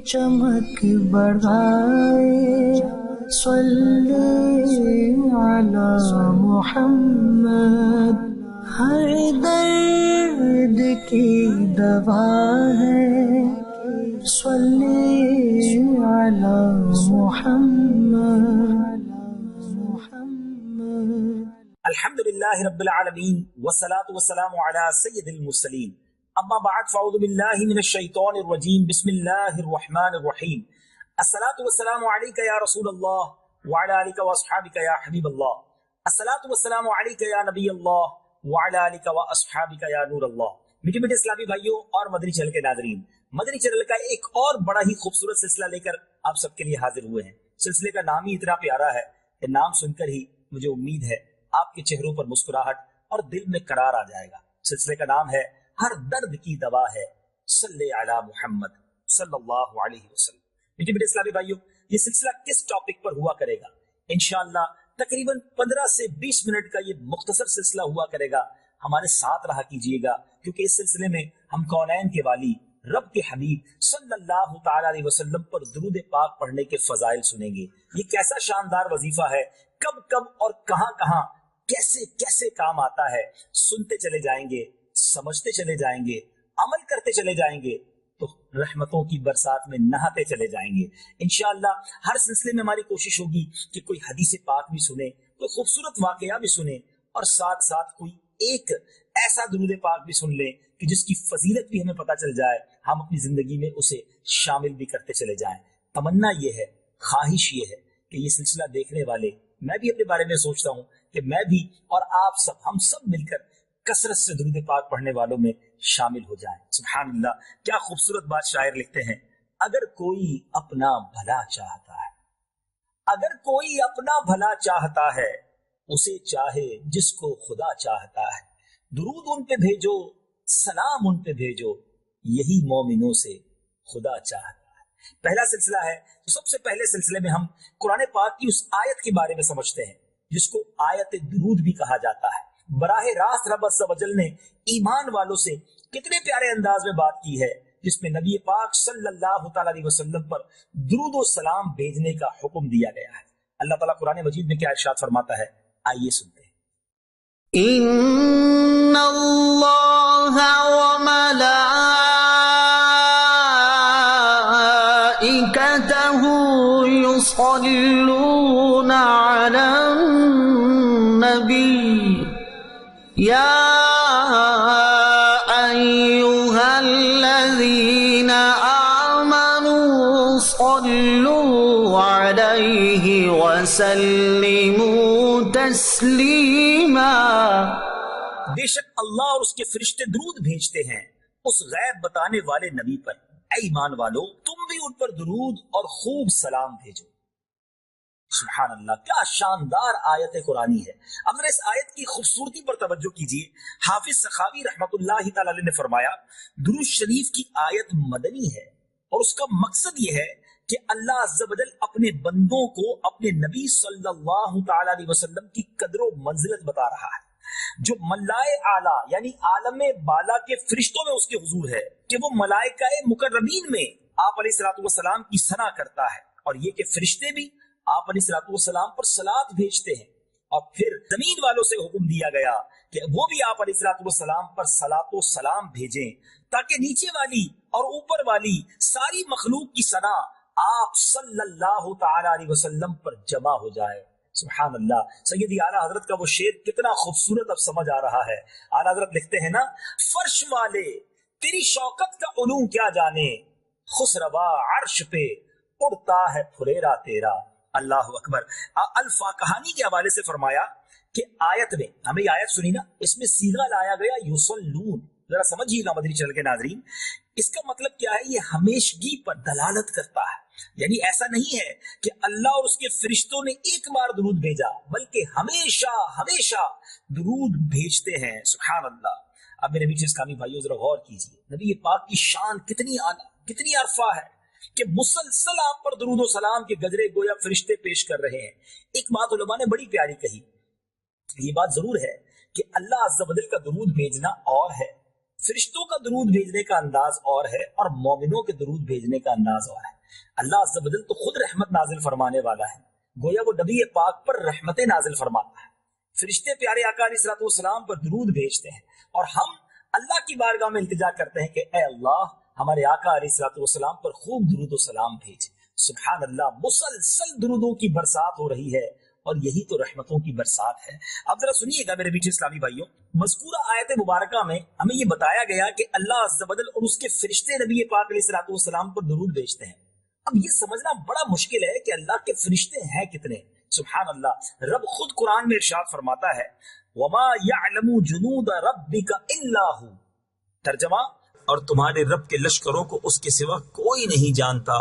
چمک بڑھائے صلی علی محمد، ہر درد کی دوا ہے صلی علی محمد۔ الحمدللہ رب العالمین والصلاة والسلام علی سید المرسلین، اما بعد فاعوذ باللہ من الشیطان الرجیم، بسم اللہ الرحمن الرحیم۔ الصلاة والسلام علیک یا رسول اللہ وعلی آلک واصحابک یا حبیب اللہ، الصلاة والسلام علیک یا نبی اللہ وعلی آلک واصحابک یا نور اللہ۔ میٹھے میٹھے اسلامی بھائیوں اور مدنی چینل کے ناظرین، مدنی چینل کا ایک اور بڑا ہی خوبصورت سلسلہ لے کر آپ سب کے لیے حاضر ہوئے ہیں۔ سلسلے کا نام ہی اتنا پیارا ہے کہ نام سن کر ہی مجھے امید ہے آپ کے چہروں پر مسکراہٹ اور دل میں قرار آ جائے گا۔ سلسلے کا نام ہے ہر درد کی دوا ہے صلی علی محمد صلی اللہ علیہ وسلم۔ میٹھے میٹھے اسلامی بھائیوں، یہ سلسلہ کس ٹاپک پر ہوا کرے گا؟ انشاءاللہ تقریباً 15 سے 20 منٹ کا یہ مختصر سلسلہ ہوا کرے گا۔ ہمارے ساتھ رہا کیجئے گا، کیونکہ اس سلسلے میں ہم کونین کے والی رب کے حبیب صلی اللہ تعالی علیہ وسلم پر درود پاک پڑھنے کے فضائل سنیں گے۔ یہ کیسا شاندار وظیفہ ہے، کب کب اور کہاں کہاں کیسے کیسے کام آتا ہے، سنتے چلے جائیں گے، سمجھتے چلے جائیں گے، عمل کرتے چلے جائیں گے تو رحمتوں کی برسات میں نہاتے چلے جائیں گے۔ انشاءاللہ ہر سلسلے میں ہماری کوشش ہوگی کہ کوئی حدیث پاک بھی سنے، کوئی خوبصورت واقعہ بھی سنے، اور ساتھ ساتھ کوئی ایک ایسا درود پاک بھی سن لیں کہ جس کی فضیلت بھی ہمیں پتہ چل جائے، ہم اپنی زندگی میں اسے شامل بھی کرتے چلے جائیں۔ تمنا یہ ہے، خواہش یہ ہے کہ یہ سلسلہ دیکھنے والے، میں بھی اپنے بارے میں سوچتا ہوں کہ میں بھی اور آپ سب، ہم سب مل کر کثرت سے درود پاک پڑھنے والوں میں شامل ہو جائیں۔ سبحان اللہ، کیا خوبصورت بات شاعر لکھتے ہیں، اگر کوئی اپنا بھلا چاہتا ہے، اگر کوئی اپنا بھلا چاہتا ہے، اسے چاہے جس کو خدا چاہتا ہے، درود ان پہ بھیجو، سلام ان پہ بھیجو، یہی مومنوں سے خدا چاہتا ہے۔ پہلا سلسلہ ہے، تو سب سے پہلے سلسلے میں ہم قرآن پاک کی اس آیت کے بارے میں سمجھتے ہیں جس کو آیت درود بھی کہا جاتا ہے۔ براہ راست رب عز و جل نے ایمان والوں سے کتنے پیارے انداز میں بات کی ہے، جس میں نبی پاک صلی اللہ تعالی علیہ وسلم پر درود و سلام بھیجنے کا حکم دیا گیا ہے۔ اللہ تعالیٰ قرآن مجید میں کیا ارشاد فرماتا ہے، آئیے سنتے ہیں۔ ان اللہ وملائکتہ یصلون علی النبی یا ایھا الذین آمنوا صلوا علیہ وسلموا تسلیما۔ بے شک اللہ اور اس کے فرشتے درود بھیجتے ہیں اس غیب بتانے والے نبی پر، اے ایمان والو تم بھی ان پر درود اور خوب سلام بھیجو۔ سبحان اللہ، کیا شاندار آیت قرآنی ہے۔ اب ذرا اس آیت کی خوبصورتی پر توجہ کیجیے۔ حافظ سخاوی رحمۃ اللہ تعالی علیہ نے فرمایا، درود شریف کی آیت مدنی ہے اور اس کا مقصد یہ ہے کہ اللہ عز و جل اپنے بندوں کو اپنے نبی صلی اللہ تعالی علیہ وسلم کی قدر و منزلت بتا رہا ہے، جو ملائے اعلیٰ یعنی عالم بالا کے فرشتوں میں اس کے حضور ہے، کہ وہ ملائکہ مقربین میں آپ علیہ الصلوۃ والسلام کی ثنا کرتا ہے، اور یہ کہ فرشتے بھی آپ علیہ الصلوۃ والسلام پر صلات بھیجتے ہیں، اور پھر زمین والوں سے حکم دیا گیا کہ وہ بھی آپ علیہ الصلوۃ والسلام پر صلات و سلام بھیجیں، تاکہ نیچے والی اور اوپر والی ساری مخلوق کی ثنا آپ صلی اللہ تعالی علیہ وسلم پر جمع ہو جائے۔ سبحان اللہ، سیدی اعلیٰ حضرت کا وہ شعر کتنا خوبصورت اب سمجھ آ رہا ہے۔ اعلیٰ حضرت لکھتے ہیں نا، فرش والے تیری شوکت کا علوم کیا جانے، خسروا عرش پہ اڑتا ہے پھریرا تیرا۔ اللہ اکبر۔ الفا کہانی کے حوالے سے فرمایا کہ آیت میں، ہمیں یہ آیت سنی نا، اس میں صیغہ لایا گیا یصلون، ذرا سمجھیے گا مدنی چینل کے ناظرین، اس کا مطلب کیا ہے؟ یہ ہمیشگی پر دلالت کرتا ہے، یعنی ایسا نہیں ہے کہ اللہ اور اس کے فرشتوں نے ایک بار درود بھیجا، بلکہ ہمیشہ ہمیشہ درود بھیجتے ہیں۔ سبحان اللہ۔ اب میرے میٹھے اسلامی بھائیوں ذرا غور کیجیے، نبی پاک کی شان کتنی اعلیٰ، کتنی عرفہ ہے کہ مسلسل آپ پر درود و سلام کے گجرے گویا فرشتے پیش کر رہے ہیں۔ ایک بات علماء نے بڑی پیاری کہی، یہ بات ضرور ہے کہ اللہ عز و جل کا درود بھیجنا اور ہے، فرشتوں کا درود بھیجنے کا انداز اور ہے اور مومنوں کے درود بھیجنے کا انداز اور ہے۔ اللہ عز و جل تو خود رحمت نازل فرمانے والا ہے، گویا وہ نبی پاک پر رحمتیں نازل فرماتا ہے۔ فرشتے پیارے آقا علیہ الصلوۃ والسلام پر درود بھیجتے ہیں اور ہم اللہ کی بارگاہ میں التجا کرتے ہیں کہ اے اللہ ہمارے آقا علیہ الصلوۃ والسلام پر خوب درود و سلام بھیج۔ سبحان اللہ، مسلسل درودوں کی برسات ہو رہی ہے اور یہی تو رحمتوں کی برسات ہے۔ اب ذرا سنیے گا میرے میٹھے اسلامی بھائیوں، مذکورہ آیت مبارکہ میں ہمیں یہ بتایا گیا کہ اللہ عز و جل اور اس کے فرشتے نبی پاک علیہ الصلوۃ والسلام پر درود بھیجتے ہیں۔ اب یہ سمجھنا بڑا مشکل ہے کہ اللہ کے فرشتے ہیں کتنے۔ سبحان اللہ، رب خود قرآن میں ارشاد فرماتا ہے وَمَا يَعْلَمُ جُنُودَ رَبِّكَ إِلَّا هُ، ترجمہ، اور تمہارے رب کے لشکروں کو اس کے سوا کوئی نہیں جانتا۔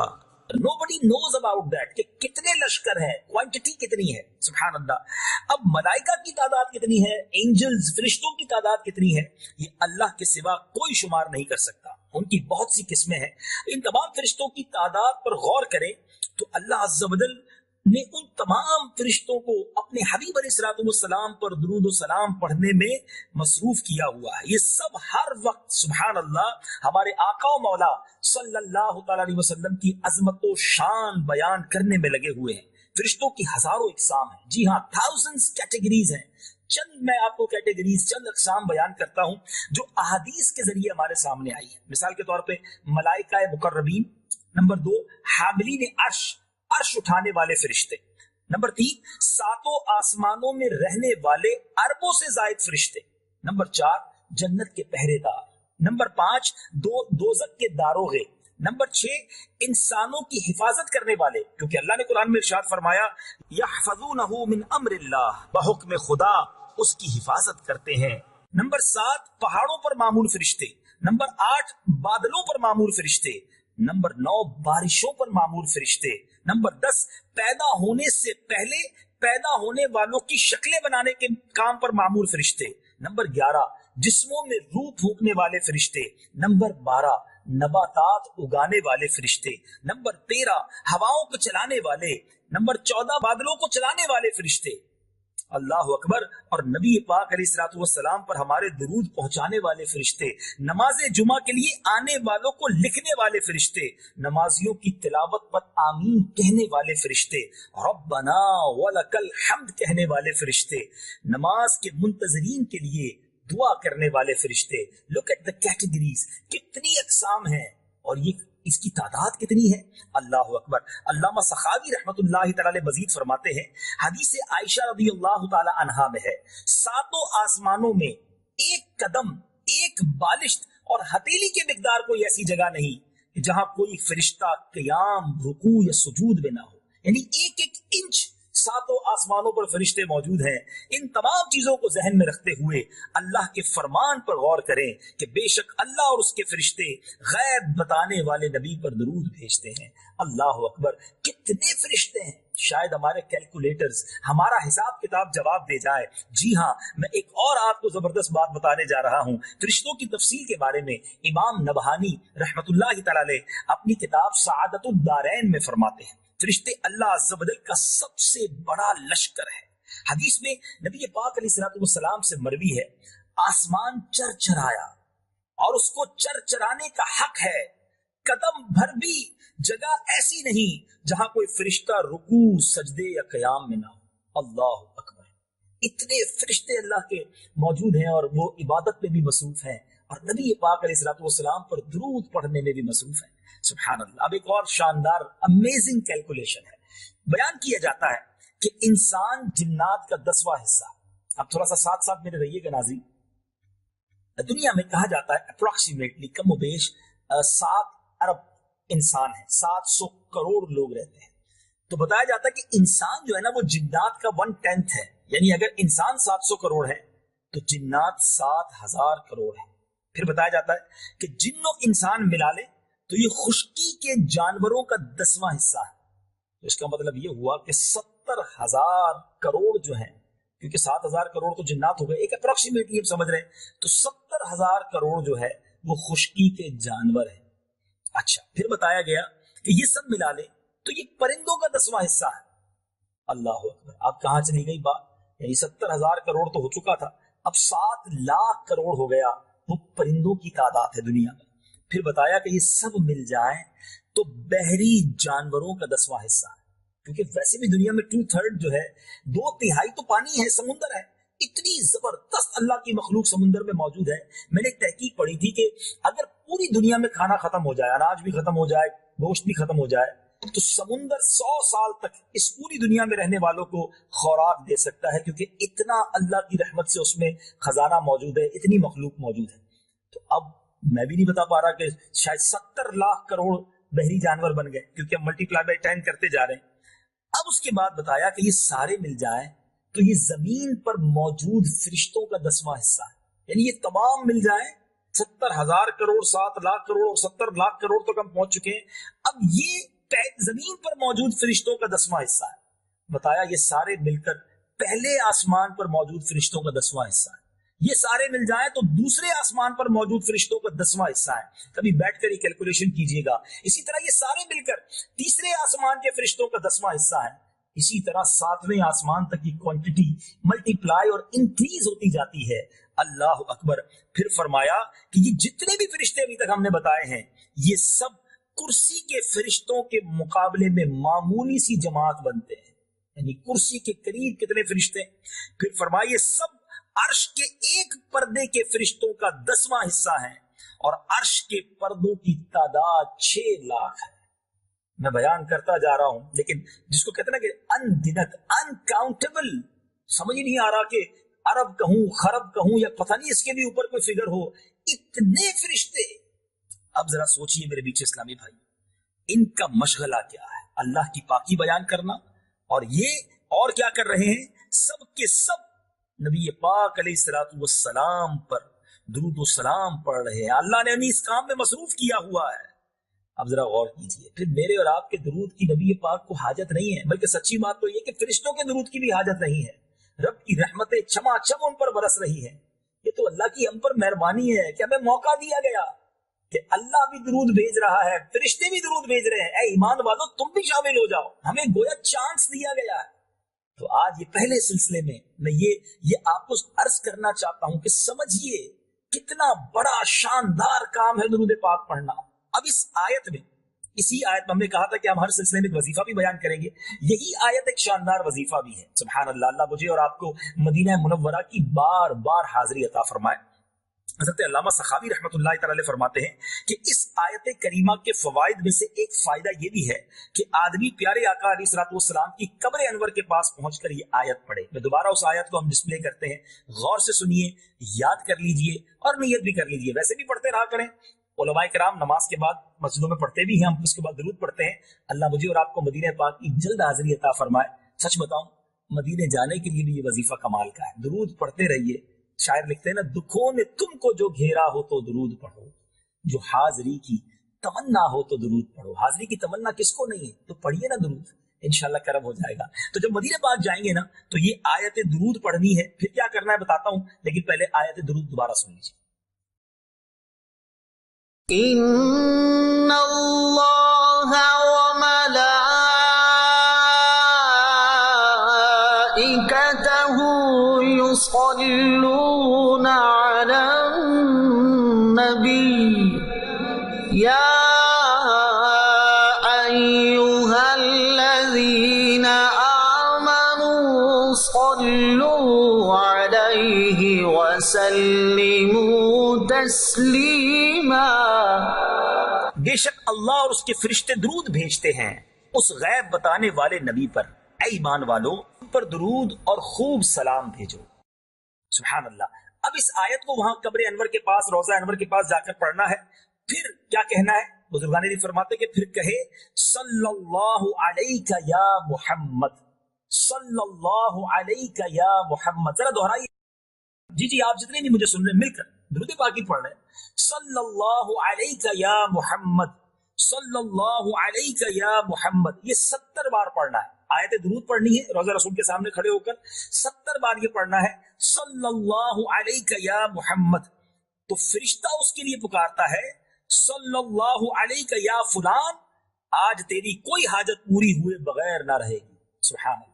Nobody knows about that کہ کتنے لشکر ہیں، کوانٹٹی کتنی ہے۔ سبحان اللہ۔ اب ملائکہ کی تعداد کتنی ہے، اینجلز فرشتوں کی تعداد کتنی ہے، یہ اللہ کے سوا کوئی شمار نہیں کر سکتا۔ ان کی بہت سی قسمیں ہیں۔ ان تمام فرشتوں کی تعداد پر غور کریں تو اللہ عز و جل نے ان تمام فرشتوں کو اپنے حبیب علیہ الصلوۃ والسلام پر درود و سلام پڑھنے میں مصروف کیا ہوا ہے۔ یہ سب ہر وقت سبحان اللہ ہمارے آقا و مولا صلی اللہ تعالی علیہ وسلم کی عظمت و شان بیان کرنے میں لگے ہوئے ہیں۔ فرشتوں کی ہزاروں اقسام ہیں، جی ہاں، thousands کیٹیگریز ہیں۔ چند میں آپ کو کیٹیگریز، چند اقسام بیان کرتا ہوں جو احادیث کے ذریعے ہمارے سامنے آئی ہے۔ مثال کے طور پہ ملائکہ مقربین، نمبر 2 حاملین عرش، عرش اٹھانے والے فرشتے، نمبر 3 ساتوں آسمانوں میں رہنے والے اربوں سے زائد فرشتے، نمبر 4 جنت کے پہرے دار، نمبر 5 دوزخ کے داروغے، نمبر 6 انسانوں کی حفاظت کرنے والے، کیونکہ اللہ نے قرآن میں ارشاد فرمایا یحفظونہ من امر اللہ، بحکم خدا اس کی حفاظت کرتے ہیں، نمبر 7 پہاڑوں پر معمول فرشتے، نمبر 8 بادلوں پر معمول فرشتے، نمبر 9 بارشوں پر معمول فرشتے، نمبر 10 پیدا ہونے سے پہلے پیدا ہونے والوں کی شکلیں بنانے کے کام پر معمول فرشتے، نمبر 11 جسموں میں روح پھونکنے والے فرشتے، نمبر 12 نباتات اگانے والے فرشتے، نمبر 13 ہواؤں کو چلانے والے، نمبر 14 بادلوں کو چلانے والے فرشتے، اللہ اکبر، اور نبی پاک علیہ الصلوۃ والسلام پر ہمارے درود پہنچانے والے فرشتے، نماز جمعہ کے لیے آنے والوں کو لکھنے والے فرشتے، نمازیوں کی تلاوت پر آمین کہنے والے فرشتے، ربنا ولک الحمد کہنے والے فرشتے، نماز کے منتظرین کے لیے دعا کرنے والے فرشتے۔ لک ایٹ دا کیٹیگریز، کتنی اقسام ہیں اور یہ اس کی تعداد کتنی ہے، اللہ اکبر۔ علامہ سخاوی رحمت اللہ تعالی مزید فرماتے ہیں، حدیث عائشہ رضی اللہ تعالی عنہا میں ہے، ساتوں آسمانوں میں ایک قدم، ایک بالشت اور ہتھیلی کے مقدار کوئی ایسی جگہ نہیں کہ جہاں کوئی فرشتہ قیام، رکوع یا سجود میں نہ ہو، یعنی ایک ایک انچ ساتوں آسمانوں پر فرشتے موجود ہیں۔ ان تمام چیزوں کو ذہن میں رکھتے ہوئے اللہ کے فرمان پر غور کریں کہ بے شک اللہ اور اس کے فرشتے غیب بتانے والے نبی پر درود بھیجتے ہیں۔ اللہ اکبر، کتنے فرشتے ہیں، شاید ہمارے کیلکولیٹرز ہمارا حساب کتاب جواب دے جائے۔ جی ہاں، میں ایک اور آپ کو زبردست بات بتانے جا رہا ہوں فرشتوں کی تفصیل کے بارے میں۔ امام نبہانی رحمت اللہ تعالی علیہ اپنی کتاب سعادت الدارین میں فرماتے ہیں فرشتے اللہ عز و جل کا سب سے بڑا لشکر ہے۔ حدیث میں نبی پاک علیہ الصلوۃ والسلام سے مروی ہے، آسمان چرچرایا اور اس کو چرچرانے کا حق ہے، قدم بھر بھی جگہ ایسی نہیں جہاں کوئی فرشتہ رکوع، سجدے یا قیام میں نہ ہو۔ اللہ اکبر، اتنے فرشتے اللہ کے موجود ہیں اور وہ عبادت میں بھی مصروف ہیں اور نبی پاک علیہ الصلوۃ والسلام پر درود پڑھنے میں بھی مصروف ہیں۔ سبحان اللہ۔ اب ایک اور شاندار امیزنگ کیلکولیشن ہے، بیان کیا جاتا ہے کہ انسان جنات کا 10واں حصہ، اب تھوڑا سا ساتھ ساتھ میرے رہیے گا ناظرین، دنیا میں کہا جاتا ہے اپروکسیمیٹلی کم و بیش 7 ارب انسان ہیں، 700 کروڑ لوگ رہتے ہیں، تو بتایا جاتا ہے کہ انسان جو ہے نا وہ جنات کا 1/10 ہے، یعنی اگر انسان 700 کروڑ ہے تو جنات 7000 کروڑ ہے۔ پھر بتایا جاتا ہے کہ جن و انسان ملا لے تو یہ خشکی کے جانوروں کا 10واں حصہ ہے، تو اس کا مطلب یہ ہوا کہ 70,000 کروڑ جو ہیں، کیونکہ 7,000 کروڑ تو جنات ہو گئے، ایک اپروکسیمیٹلی ہم سمجھ رہے ہیں، تو 70,000 کروڑ جو ہے وہ خشکی کے جانور ہیں۔ اچھا، پھر بتایا گیا کہ یہ سب ملا لے تو یہ پرندوں کا 10واں حصہ ہے۔ اللہ اکبر، آپ کہاں چلی گئی بات، یعنی 70,000 کروڑ تو ہو چکا تھا، اب 7 لاکھ کروڑ ہو گیا وہ پرندوں کی تعداد ہے دنیا میں. پھر بتایا کہ یہ سب مل جائیں تو بحری جانوروں کا 10واں حصہ ہے، کیونکہ ویسے بھی دنیا میں 2/3 جو ہے، 2/3 تو پانی ہے، سمندر ہے. اتنی زبردست اللہ کی مخلوق سمندر میں موجود ہے. میں نے ایک تحقیق پڑھی تھی کہ اگر پوری دنیا میں کھانا ختم ہو جائے، اناج بھی ختم ہو جائے، گوشت بھی ختم ہو جائے، تو سمندر 100 سال تک اس پوری دنیا میں رہنے والوں کو خوراک دے سکتا ہے، کیونکہ اتنا اللہ کی رحمت سے اس میں خزانہ موجود ہے، اتنی مخلوق موجود ہے. تو اب میں بھی نہیں بتا پا رہا کہ شاید 70 لاکھ کروڑ بحری جانور بن گئے، کیونکہ ہم ملٹی پلائی بائی 10 کرتے جا رہے ہیں. اب اس کے بعد بتایا کہ یہ سارے مل جائیں تو یہ زمین پر موجود فرشتوں کا 10واں حصہ ہے. یعنی یہ تمام مل جائیں، 70,000 کروڑ، 7 لاکھ کروڑ اور 70 لاکھ کروڑ تک ہم پہنچ چکے ہیں. اب یہ زمین پر موجود فرشتوں کا 10واں حصہ ہے. بتایا یہ سارے مل کر پہلے آسمان پر موجود فرشتوں کا 10واں حصہ ہے. یہ سارے مل جائیں تو دوسرے آسمان پر موجود فرشتوں کا 10واں حصہ ہے. کبھی بیٹھ کر یہ کیلکولیشن کیجئے گا. اسی طرح یہ سارے مل کر تیسرے آسمان کے فرشتوں کا 10واں حصہ ہے. اسی طرح 7ویں آسمان تک کی کوانٹٹی ملٹی پلائی اور انکریز ہوتی جاتی ہے. اللہ اکبر. پھر فرمایا کہ یہ جتنے بھی فرشتے ابھی تک ہم نے بتائے ہیں، یہ سب کرسی کے فرشتوں کے مقابلے میں معمولی سی جماعت بنتے ہیں. یعنی کرسی کے قریب کتنے فرشتے. پھر فرمایا یہ سب عرش کے ایک پردے کے فرشتوں کا 10واں حصہ ہے، اور عرش کے پردوں کی تعداد 6 لاکھ ہے. میں بیان کرتا جا رہا ہوں، لیکن جس کو کہتے ہیں نا کہ انگنت، انکاؤنٹیبل، سمجھ ہی نہیں آ رہا کہ عرب کہوں، خرب کہوں، یا پتہ نہیں اس کے بھی اوپر کوئی فگر ہو. اتنے فرشتے. اب ذرا سوچئے میرے بیچ اسلامی بھائی، ان کا مشغلہ کیا ہے؟ اللہ کی پاکی بیان کرنا. اور یہ اور کیا کر رہے ہیں؟ سب کے سب نبی پاک علیہ الصلوۃ والسلام پر درود و سلام پڑھ رہے ہیں. اللہ نے انہیں اس کام میں مصروف کیا ہوا ہے. اب ذرا غور کیجئے. پھر میرے اور آپ کے درود کی نبی پاک کو حاجت نہیں ہے، بلکہ سچی بات تو یہ کہ فرشتوں کے درود کی بھی حاجت نہیں ہے. رب کی رحمتیں چما چم ان پر برس رہی ہیں. یہ تو اللہ کی ہم پر مہربانی ہے کہ ہمیں موقع دیا گیا کہ اللہ بھی درود بھیج رہا ہے، فرشتے بھی درود بھیج رہے ہیں. اے ایمان والو، تم بھی شامل ہو جاؤ. ہمیں گویا چانس دیا گیا ہے. تو آج یہ پہلے سلسلے میں میں یہ آپ کو عرض کرنا چاہتا ہوں کہ سمجھیے کتنا بڑا شاندار کام ہے درود پاک پڑھنا. اب اس آیت میں، اسی آیت میں ہم نے کہا تھا کہ ہم ہر سلسلے میں ایک وظیفہ بھی بیان کریں گے. یہی آیت ایک شاندار وظیفہ بھی ہے. سبحان اللہ. اللہ مجھے اور آپ کو مدینہ منورہ کی بار بار حاضری عطا فرمائے. حضرت علامہ سخاوی رحمۃ اللہ تعالی علیہ فرماتے ہیں کہ اس آیت کریمہ کے فوائد میں سے ایک فائدہ یہ بھی ہے کہ آدمی پیارے آقا علیہ الصلوۃ والسلام کی قبر انور کے پاس پہنچ کر یہ آیت پڑھے. میں دوبارہ اس آیت کو ہم ڈسپلے کرتے ہیں، غور سے سنیے، یاد کر لیجئے اور نیت بھی کر لیجئے. ویسے بھی پڑھتے رہا کریں. علماء کرام نماز کے بعد مسجدوں میں پڑھتے بھی ہیں، ہم اس کے بعد درود پڑھتے ہیں. اللہ مجھے اور آپ کو مدینہ پاک کی جلد حاضری عطا فرمائے. سچ بتاؤں، مدینے جانے کے لیے بھی یہ وظیفہ کمال کا ہے. درود پڑھتے رہیے. شاعر لکھتے ہیں نا، دکھوں نے تم کو جو گھیرا ہو تو درود پڑھو، جو حاضری کی تمنا ہو تو درود پڑھو. حاضری کی تمنا کس کو نہیں ہے؟ تو پڑھیے نا درود، انشاءاللہ کرم ہو جائے گا. تو جب مدینہ پاک جائیں گے نا تو یہ آیت درود پڑھنی ہے. پھر کیا کرنا ہے بتاتا ہوں، لیکن پہلے آیت درود دوبارہ سن لیجیے. ان اللہ يصلون على النبي يا أيها الذين آمنوا صلوا عليه وسلموا تسليما. بے شک اللہ اور اس کے فرشتے درود بھیجتے ہیں اس غیب بتانے والے نبی پر. اے ایمان والو، پر درود اور خوب سلام بھیجو. سبحان اللہ. اب اس آیت کو وہاں قبر انور کے پاس، روضہ انور کے پاس جا کر پڑھنا ہے. پھر کیا کہنا ہے؟ بزرگان نے فرماتے کہ پھر کہے صلی اللہ علیہ یا محمد، صلی اللہ علیہ یا محمد. ذرا دہرائیے. جی آپ جتنے بھی مجھے سن رہے ہیں مل کر درود پاک پڑھ رہے ہیں. صلی اللہ علیہ یا محمد، صلی اللہ علیہ یا محمد. یہ 70 بار پڑھنا ہے. آیت درود پڑھنی ہے، روضہ رسول کے سامنے کھڑے ہو کر 70 بار یہ پڑھنا ہے صلی اللہ علیہ یا محمد. تو فرشتہ اس کے لیے پکارتا ہے صلی اللہ علیہ یا فلان، آج تیری کوئی حاجت پوری ہوئے بغیر نہ رہے گی. سبحان اللہ.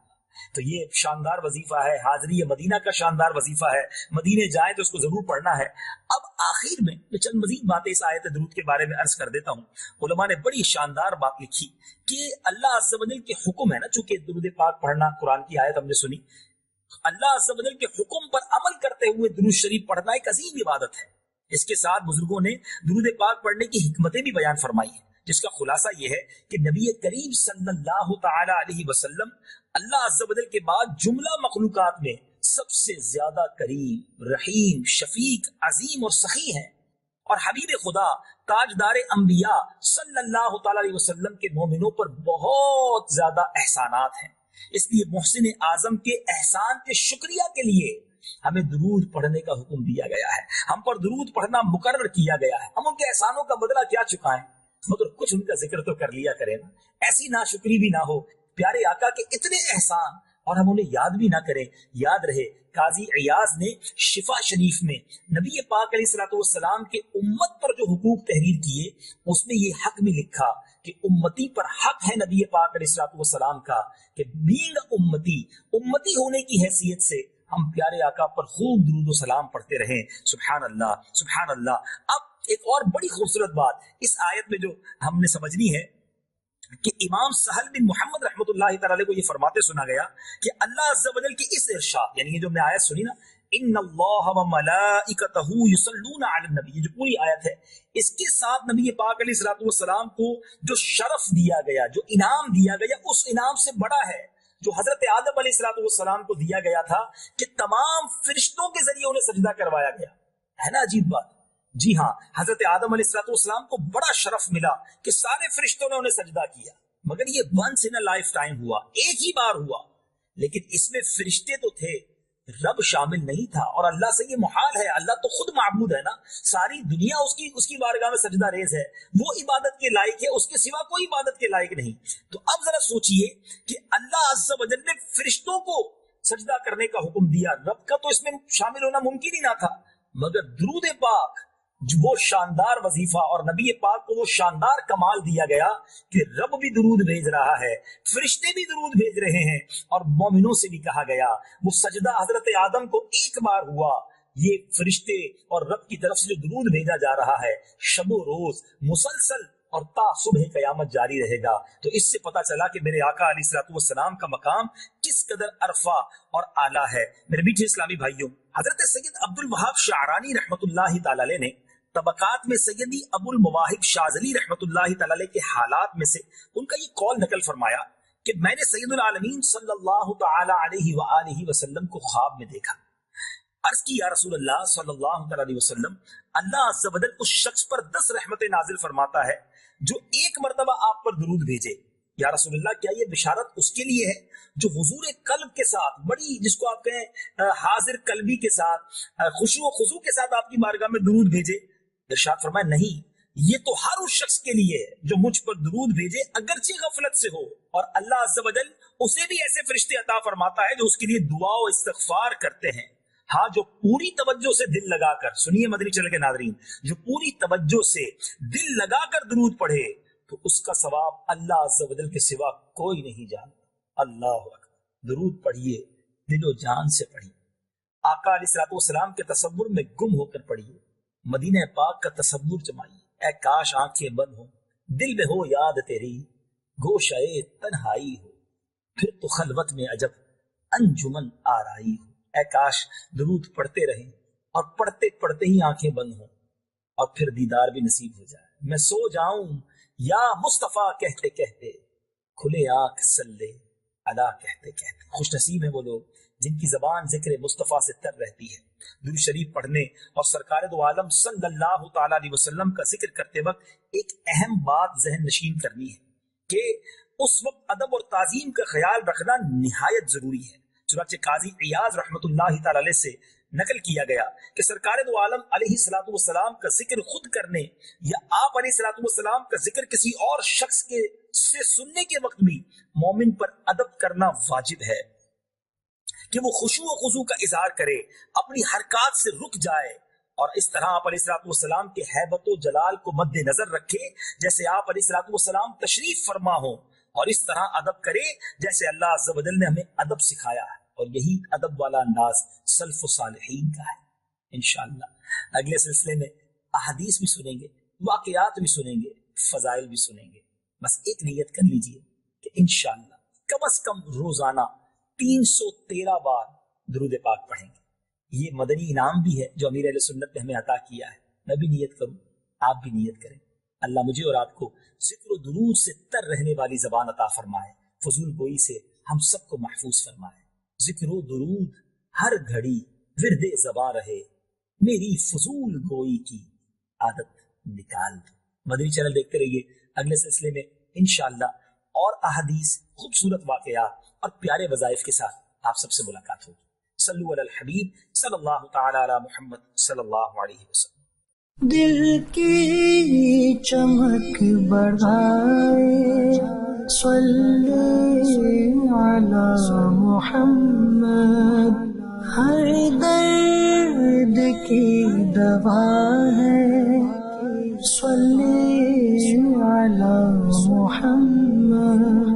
تو یہ شاندار وظیفہ ہے، حاضری مدینہ کا شاندار وظیفہ ہے، مدینے جائیں تو اس کو ضرور پڑھنا ہے۔ اب آخر میں چند مزید باتیں اس آیت درود کے بارے میں عرض کر دیتا ہوں۔ علماء نے بڑی شاندار بات لکھی کہ اللہ عز و جل کے حکم ہے نا، چونکہ درود پاک پڑھنا قرآن کی آیت ہم نے سنی، اللہ عز و جل کے حکم پر عمل کرتے ہوئے درود شریف پڑھنا ایک عظیم عبادت ہے۔ اس کے ساتھ بزرگوں نے درود پاک پڑھنے کی حکمتیں بھی بیان فرمائی ہیں، جس کا خلاصہ یہ ہے کہ نبی کریم صلی اللہ تعالی علیہ وسلم اللہ عز و جل کے بعد جملہ مخلوقات میں سب سے زیادہ کریم، رحیم، شفیق، عظیم اور سخی ہیں، اور حبیب خدا تاجدار انبیاء صلی اللہ تعالی علیہ وسلم کے مومنوں پر بہت زیادہ احسانات ہیں۔ اس لیے محسن اعظم کے احسان کے شکریہ کے لیے ہمیں درود پڑھنے کا حکم دیا گیا ہے، ہم پر درود پڑھنا مقرر کیا گیا ہے۔ ہم ان کے احسانوں کا بدلہ کیا چکائیں، مگر کچھ ان کا ذکر تو کر لیا کریں نا، ایسی ناشکری بھی نہ ہو۔ پیارے آقا کے اتنے احسان اور ہم انہیں یاد بھی نہ کریں۔ یاد رہے قاضی عیاض نے شفا شریف میں نبی پاک علیہ الصلوۃ والسلام کے امت پر جو حقوق تحریر کیے، اس میں یہ حق بھی لکھا کہ امتی پر حق ہے نبی پاک علیہ الصلوۃ والسلام کا کہ بینگ امتی ہونے کی حیثیت سے ہم پیارے آقا پر خوب درود و سلام پڑھتے رہیں۔ سبحان اللہ، سبحان اللہ۔ اب ایک اور بڑی خوبصورت بات اس آیت میں جو ہم نے سمجھنی ہے کہ امام سہل بن محمد رحمۃ اللہ تعالی کو یہ فرماتے سنا گیا کہ اللہ عز و جل کی اس ارشاد، یعنی یہ جو میں آیت سنی نا، ان اللہ وملائکتہ یصلون علی النبی، یہ جو پوری آیت ہے، اس کے ساتھ نبی پاک علیہ الصلوۃ والسلام کو جو شرف دیا گیا، جو انعام دیا گیا، اس انعام سے بڑا ہے جو حضرت آدم علیہ الصلوۃ والسلام کو دیا گیا تھا کہ تمام فرشتوں کے ذریعے انہیں سجدہ کروایا گیا۔ ہے نا عجیب بات؟ جی ہاں، حضرت آدم علیہ الصلوۃ والسلام کو بڑا شرف ملا کہ سارے فرشتوں نے انہیں سجدہ کیا، مگر یہ once in a lifetime ہوا، ایک ہی بار ہوا، لیکن اس میں فرشتے تو تھے، رب شامل نہیں تھا، اور اللہ سے یہ محال ہے، اللہ تو خود معبود ہے نا، ساری دنیا اس کی بارگاہ میں سجدہ ریز ہے، وہ عبادت کے لائق ہے، اس کے سوا کوئی عبادت کے لائق نہیں۔ تو اب ذرا سوچئے کہ اللہ عز و جل نے فرشتوں کو سجدہ کرنے کا حکم دیا، رب کا تو اس میں شامل ہونا ممکن ہی نہ تھا، مگر درود پاک وہ شاندار وظیفہ اور نبی پاک کو وہ شاندار کمال دیا گیا کہ رب بھی درود بھیج رہا ہے، فرشتے بھی درود بھیج رہے ہیں، اور مومنوں سے بھی کہا گیا وہ سجدہ حضرت آدم کو ایک بار ہوا، یہ فرشتے اور رب کی طرف سے جو درود بھیجا جا رہا ہے شب و روز مسلسل اور تا صبح قیامت جاری رہے گا۔ تو اس سے پتا چلا کہ میرے آقا علیہ الصلوۃ والسلام کا مقام کس قدر عرفہ اور اعلیٰ ہے۔ میرے میٹھے اسلامی بھائیوں، حضرت سید عبد الوہاب شعرانی رحمۃ اللہ تعالی علیہ نے طبقات میں سیدی ابو المواہب شاذلی رحمۃ اللہ تعالی علیہ کے حالات میں سے ان کا یہ قول نقل فرمایا کہ میں نے سید العالمین صلی اللہ تعالی علیہ وآلہ وسلم کو خواب میں دیکھا، عرض کی یا رسول اللہ صلی اللہ تعالی علیہ وسلم، اللہ عز و جل اس شخص پر 10 رحمتیں نازل فرماتا ہے جو ایک مرتبہ آپ پر درود بھیجے۔ یا رسول اللہ، کیا یہ بشارت اس کے لیے ہے جو حضور قلب کے ساتھ، بڑی جس کو آپ کہیں حاضر قلبی کے ساتھ، خشوع و خضوع کے ساتھ آپ کی بارگاہ میں درود بھیجے؟ ارشاد فرمایا نہیں، یہ تو ہر اس شخص کے لیے ہے جو مجھ پر درود بھیجے اگرچہ غفلت سے ہو، اور اللہ عز و جل اسے بھی ایسے فرشتے عطا فرماتا ہے جو اس کے لیے دعا و استغفار کرتے ہیں۔ ہاں، جو پوری توجہ سے دل لگا کر، سنیے مدنی چینل کے ناظرین، جو پوری توجہ سے دل لگا کر درود پڑھے تو اس کا ثواب اللہ عز و جل کے سوا کوئی نہیں جانتا۔ اللہ اکبر، درود پڑھیے، دل و جان سے پڑھیے، آقا علیہ الصلوۃ والسلام کے تصور میں گم ہو کر پڑھیے، مدینہ پاک کا تصور جمائیے، اے کاش آنکھیں بند ہوں، دل میں ہو یاد تیری، گوشے تنہائی ہو، پھر تو خلوت میں عجب انجمن آرائی ہو۔ اے کاش درود پڑھتے رہیں اور پڑھتے پڑھتے ہی آنکھیں بند ہوں اور پھر دیدار بھی نصیب ہو جائے، میں سو جاؤں یا مصطفیٰ کہتے کہتے، کھلے آنکھ صلی علی کہتے کہتے۔ خوش نصیب ہیں وہ لوگ جن کی زبان ذکر مصطفیٰ سے تر رہتی ہے۔ درود شریف پڑھنے اور سرکار دو عالم صلی اللہ تعالی علیہ وسلم کا ذکر کرتے وقت ایک اہم بات ذہن نشین کرنی ہے کہ اس وقت ادب اور تعظیم کا خیال رکھنا نہایت ضروری ہے۔ چنانچہ قاضی عیاض رحمۃ اللہ تعالی علیہ سے نقل کیا گیا کہ سرکار دو عالم علیہ الصلوۃ والسلام کا ذکر خود کرنے یا آپ علیہ الصلوۃ والسلام کا ذکر کسی اور شخص کے سے سننے کے وقت بھی مومن پر ادب کرنا واجب ہے کہ وہ خشوع و خضوع کا اظہار کرے، اپنی حرکات سے رک جائے، اور اس طرح آپ علیہ الصلوۃ والسلام کے ہیبت و جلال کو مد نظر رکھے جیسے آپ علیہ الصلوۃ والسلام تشریف فرما ہوں، اور اس طرح ادب کرے جیسے اللہ عز و جل نے ہمیں ادب سکھایا ہے، اور یہی ادب والا انداز سلف و صالحین کا ہے۔ انشاءاللہ اگلے سلسلے میں احادیث بھی سنیں گے، واقعات بھی سنیں گے، فضائل بھی سنیں گے۔ بس ایک نیت کر لیجئے کہ انشاءاللہ کم از کم روزانہ 313 بار درود پاک پڑھیں گے۔ یہ مدنی انعام بھی ہے جو امیر اہل سنت نے ہمیں عطا کیا ہے۔ میں بھی نیت کروں، آپ بھی نیت کریں۔ اللہ مجھے اور آپ کو ذکر و درود سے تر رہنے والی زبان عطا فرمائے، فضول گوئی سے ہم سب کو محفوظ فرمائے۔ ذکر و درود ہر گھڑی ورد زبان رہے، میری فضول گوئی کی عادت نکال دو۔ مدنی چینل دیکھتے رہیے، اگلے سلسلے میں انشاءاللہ اور احادیث، خوبصورت واقعات اور پیارے وظائف کے ساتھ آپ سب سے ملاقات ہوگی۔ صلو علی الحبیب صلی اللہ تعالی علی محمد صلی اللہ علیہ وسلم۔ دل کی چمک بڑھائے صلی علی محمد، ہر درد کی دوا ہے صلی علی محمد۔